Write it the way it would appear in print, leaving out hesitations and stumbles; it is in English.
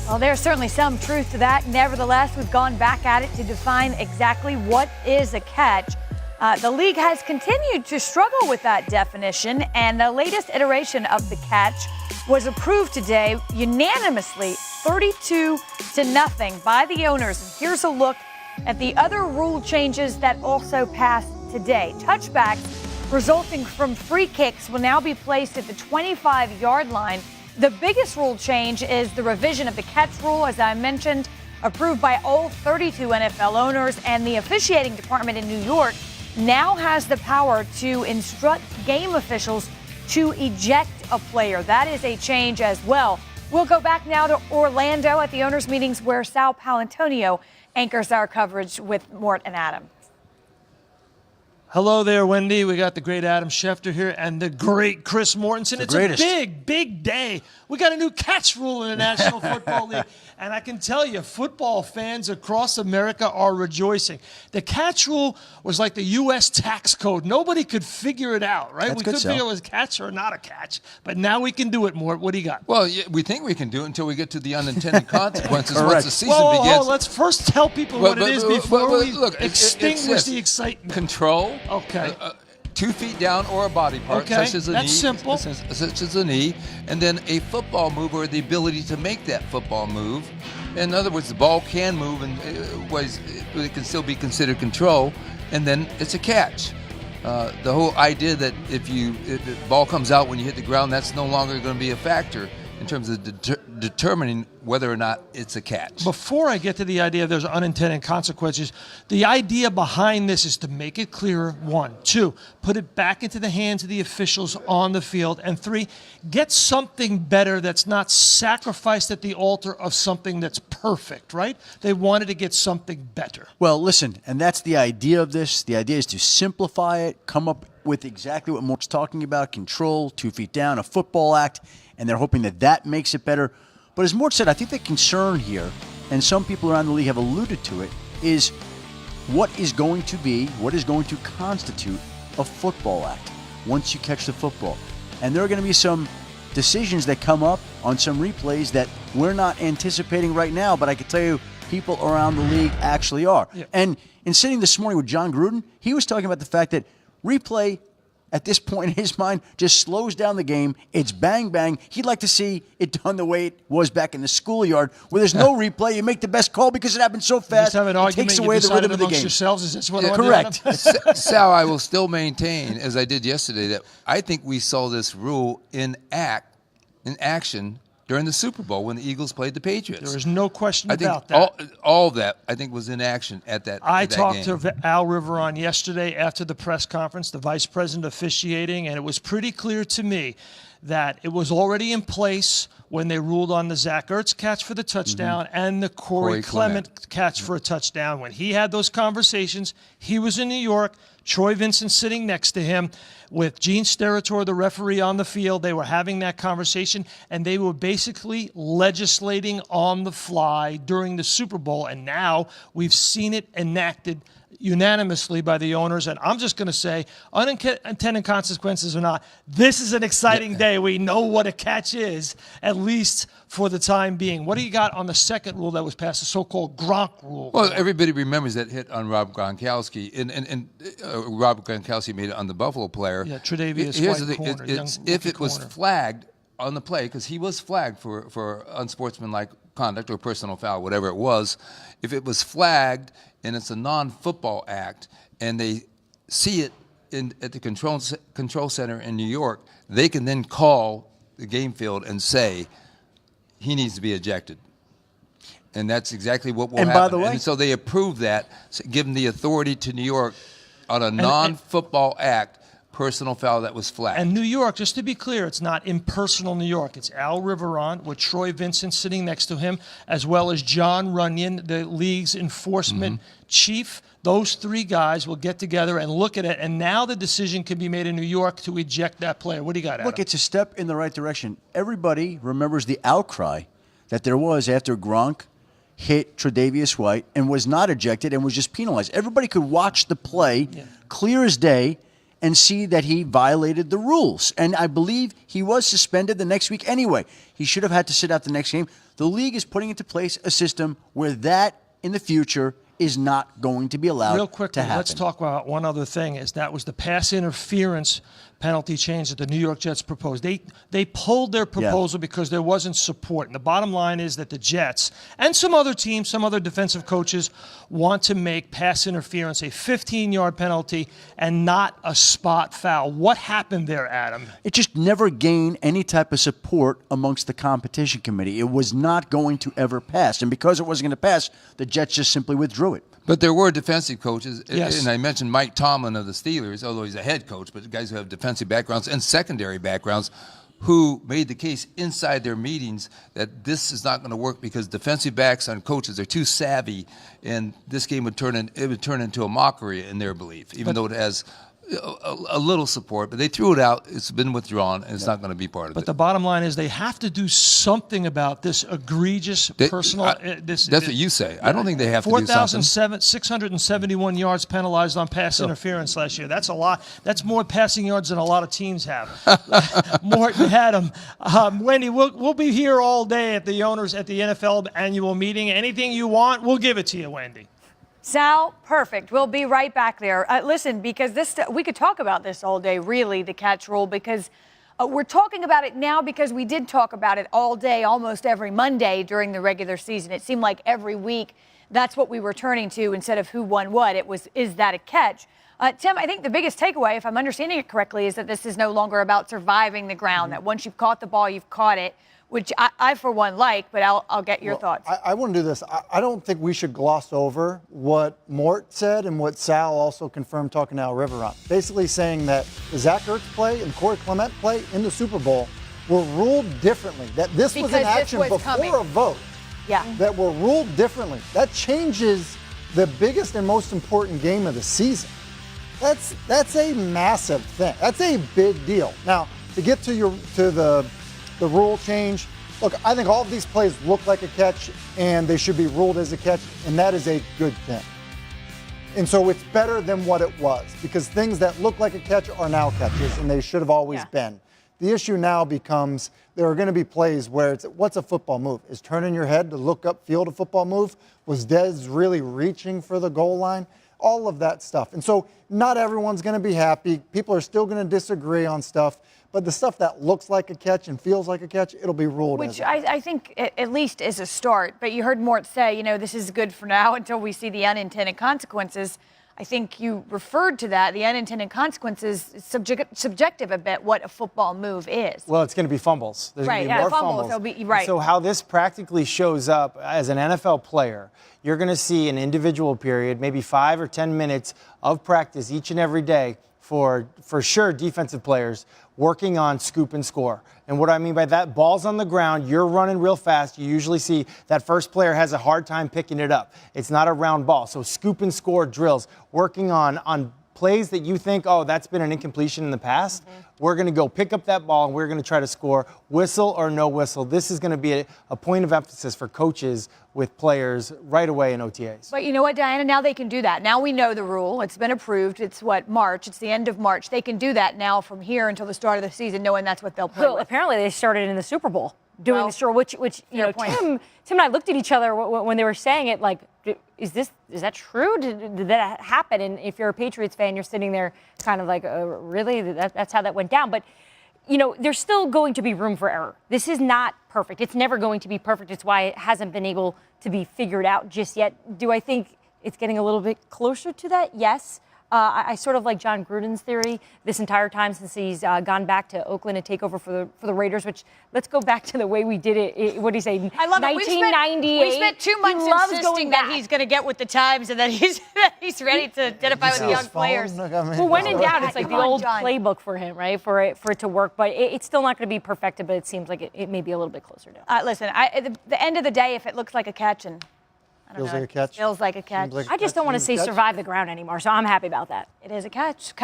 Well, there's certainly some truth to that. Nevertheless, we've gone back at it to define exactly what is a catch. The league has continued to struggle with that definition, and the latest iteration of the catch was approved today unanimously, 32-0 by the owners. And here's a look at the other rule changes that also passed today. Touchbacks resulting from free kicks will now be placed at the 25-yard line. The biggest rule change is the revision of the catch rule, as I mentioned, approved by all 32 NFL owners, and the officiating department in New York now has the power to instruct game officials to eject a player. That is a change as well. We'll go back now to Orlando at the owners' meetings where Sal Palantonio anchors our coverage with Mort and Adam. Hello there, Wendy. We got the great Adam Schefter here and the great Chris Mortensen. It's a big, big day. We got a new catch rule in the National Football League, and I can tell you, football fans across America are rejoicing. The catch rule was like the U.S. tax code. Nobody could figure it out, right? We couldn't figure it was a catch or not a catch, but now we can do it, Mort. What do you got? Well, yeah, we think we can do it until we get to the unintended consequences once the season begins. Let's first tell people what it is before we extinguish the excitement. Control. Okay. 2 feet down or a body part, such as a knee. That's simple. Such as a knee. And then a football move, or the ability to make that football move. In other words, the ball can move and it can still be considered control. And then it's a catch. The whole idea that if the ball comes out when you hit the ground, that's no longer going to be a factor in terms of determining whether or not it's a catch. Before I get to the idea of there's unintended consequences, the idea behind this is to make it clearer, 1. 2, put it back into the hands of the officials on the field. And 3, get something better that's not sacrificed at the altar of something that's perfect, right? They wanted to get something better. Well, listen, and that's the idea of this. The idea is to simplify it, come up with exactly what Mort's talking about, control, 2 feet down, a football act, and they're hoping that that makes it better. But as Mort said, I think the concern here, and some people around the league have alluded to it, is what is going to constitute a football act once you catch the football. And there are going to be some decisions that come up on some replays that we're not anticipating right now, but I can tell you people around the league actually are. Yeah. And in sitting this morning with John Gruden, he was talking about the fact that replay at this point in his mind just slows down the game. It's bang, bang. He'd like to see it done the way it was back in the schoolyard, where there's no replay. You make the best call because it happens so fast. It takes away the rhythm of the game. Yourselves? Is this what correct. Sal, I will still maintain, as I did yesterday, that I think we saw this rule in action during the Super Bowl when the Eagles played the Patriots. There is no question about that. All of that, I think, was in action at that I that talked game. to Al Riveron yesterday after the press conference, the vice president officiating, and it was pretty clear to me that it was already in place when they ruled on the Zach Ertz catch for the touchdown and the Corey Clement catch for a touchdown. When he had those conversations, he was in New York, Troy Vincent sitting next to him with Gene Steratore, the referee, on the field. They were having that conversation, and they were basically legislating on the fly during the Super Bowl, and now we've seen it enacted unanimously by the owners. And I'm just going to say, unintended consequences or not, this is an exciting day. We know what a catch is, at least for the time being. What do you got on the second rule that was passed, the so-called Gronk rule? Well, everybody remembers that hit on Rob Gronkowski, and Rob Gronkowski made it on the Buffalo player. Yeah, Tre'Davious White corner. If it was flagged on the play, because he was flagged for unsportsmanlike conduct or personal foul, whatever it was, if it was flagged and it's a non-football act, and they see it at the control center in New York, they can then call the game field and say he needs to be ejected. And that's exactly what will happen. By the way, and so they approved that, giving the authority to New York on a non-football act, personal foul that was flagged. And New York, just to be clear, it's not impersonal New York. It's Al Riveron with Troy Vincent sitting next to him, as well as John Runyon, the league's enforcement chief. Those 3 guys will get together and look at it, and now the decision can be made in New York to eject that player. What do you got, Adam? Look, it's a step in the right direction. Everybody remembers the outcry that there was after Gronk hit Tre'Davious White and was not ejected and was just penalized. Everybody could watch the play clear as day, and see that he violated the rules. And I believe he was suspended the next week anyway. He should have had to sit out the next game. The league is putting into place a system where that in the future is not going to be allowed Real quickly, to happen. let's talk about one other thing. That was the pass interference penalty change that the New York Jets proposed. They pulled their proposal because there wasn't support. And the bottom line is that the Jets and some other teams, some other defensive coaches, want to make pass interference a 15-yard penalty and not a spot foul. What happened there, Adam? It just never gained any type of support amongst the competition committee. It was not going to ever pass. And because it wasn't going to pass, the Jets just simply withdrew it. But there were defensive coaches, Yes. and I mentioned Mike Tomlin of the Steelers, although he's a head coach, but guys who have defensive backgrounds and secondary backgrounds, who made the case inside their meetings that this is not going to work because defensive backs and coaches are too savvy, and this game would turn into a mockery in their belief, even though it has a little support, but they threw it out. It's been withdrawn, and it's not going to be part of it. But the bottom line is they have to do something about this egregious personal. That's what you say. I don't think they have to do something. 4,671 yards penalized on pass interference last year. That's a lot. That's more passing yards than a lot of teams have. Morton had them. Wendy, we'll be here all day at the NFL annual meeting. Anything you want, we'll give it to you, Wendy. Sal, perfect. We'll be right back there. Listen, because we could talk about this all day, really, the catch rule, because we're talking about it now because we did talk about it all day, almost every Monday during the regular season. It seemed like every week that's what we were turning to instead of who won what. It was, is that a catch? Tim, I think the biggest takeaway, if I'm understanding it correctly, is that this is no longer about surviving the ground, that once you've caught the ball, you've caught it, which I for one, like, but I'll get your thoughts. I want to do this. I don't think we should gloss over what Mort said and what Sal also confirmed talking to Al River on. Basically saying that the Zach Ertz play and Corey Clement play in the Super Bowl were ruled differently. That this was an action before a vote. Yeah. That were ruled differently. That changes the biggest and most important game of the season. That's a massive thing. That's a big deal. Now, to get to the rule change, look, I think all of these plays look like a catch, and they should be ruled as a catch, and that is a good thing. And so it's better than what it was, because things that look like a catch are now catches, and they should have always been. The issue now becomes there are going to be plays where it's, what's a football move? Is turning your head to look upfield a football move? Was Dez really reaching for the goal line? All of that stuff. And so not everyone's going to be happy. People are still going to disagree on stuff. But the stuff that looks like a catch and feels like a catch, it'll be ruled as Which I think at least is a start. But you heard Mort say, this is good for now until we see the unintended consequences. I think you referred to that. The unintended consequences is subjective a bit what a football move is. Well, it's going to be fumbles. There's going to be more fumbles. Right. So how this practically shows up as an NFL player, you're going to see an individual period, maybe 5 or 10 minutes of practice each and every day for sure defensive players working on scoop and score. And what I mean by that, ball's on the ground, you're running real fast. You usually see that first player has a hard time picking it up. It's not a round ball. So scoop and score drills, working on plays that you think, oh, that's been an incompletion in the past. We're going to go pick up that ball and we're going to try to score, whistle or no whistle. This is going to be a point of emphasis for coaches with players right away in OTAs. But you know what, Diana? Now they can do that. Now we know the rule. It's been approved. It's March. It's the end of March. They can do that now from here until the start of the season, knowing that's what they'll play with. Apparently they started in the Super Bowl doing this rule, which Tim and I looked at each other when they were saying it, like, is that true? Did that happen? And if you're a Patriots fan, you're sitting there kind of like, really? That's how that went down. But, there's still going to be room for error. This is not perfect. It's never going to be perfect. It's why it hasn't been able to be figured out just yet. Do I think it's getting a little bit closer to that? Yes. I sort of like John Gruden's theory this entire time since he's gone back to Oakland to take over for the Raiders, which let's go back to the way we did it. What do you say? I love 1998. We spent 2 months insisting that he's going to get with the times and that he's ready to identify with the young players. Well, when in doubt, it's like the old playbook for him, right? For it to work, but it's still not going to be perfected. But it seems like it may be a little bit closer now. Listen, the end of the day, if it looks like a catch and feels like a catch. Feels like a catch. I just don't want to say survive the ground anymore, so I'm happy about that. It is a catch.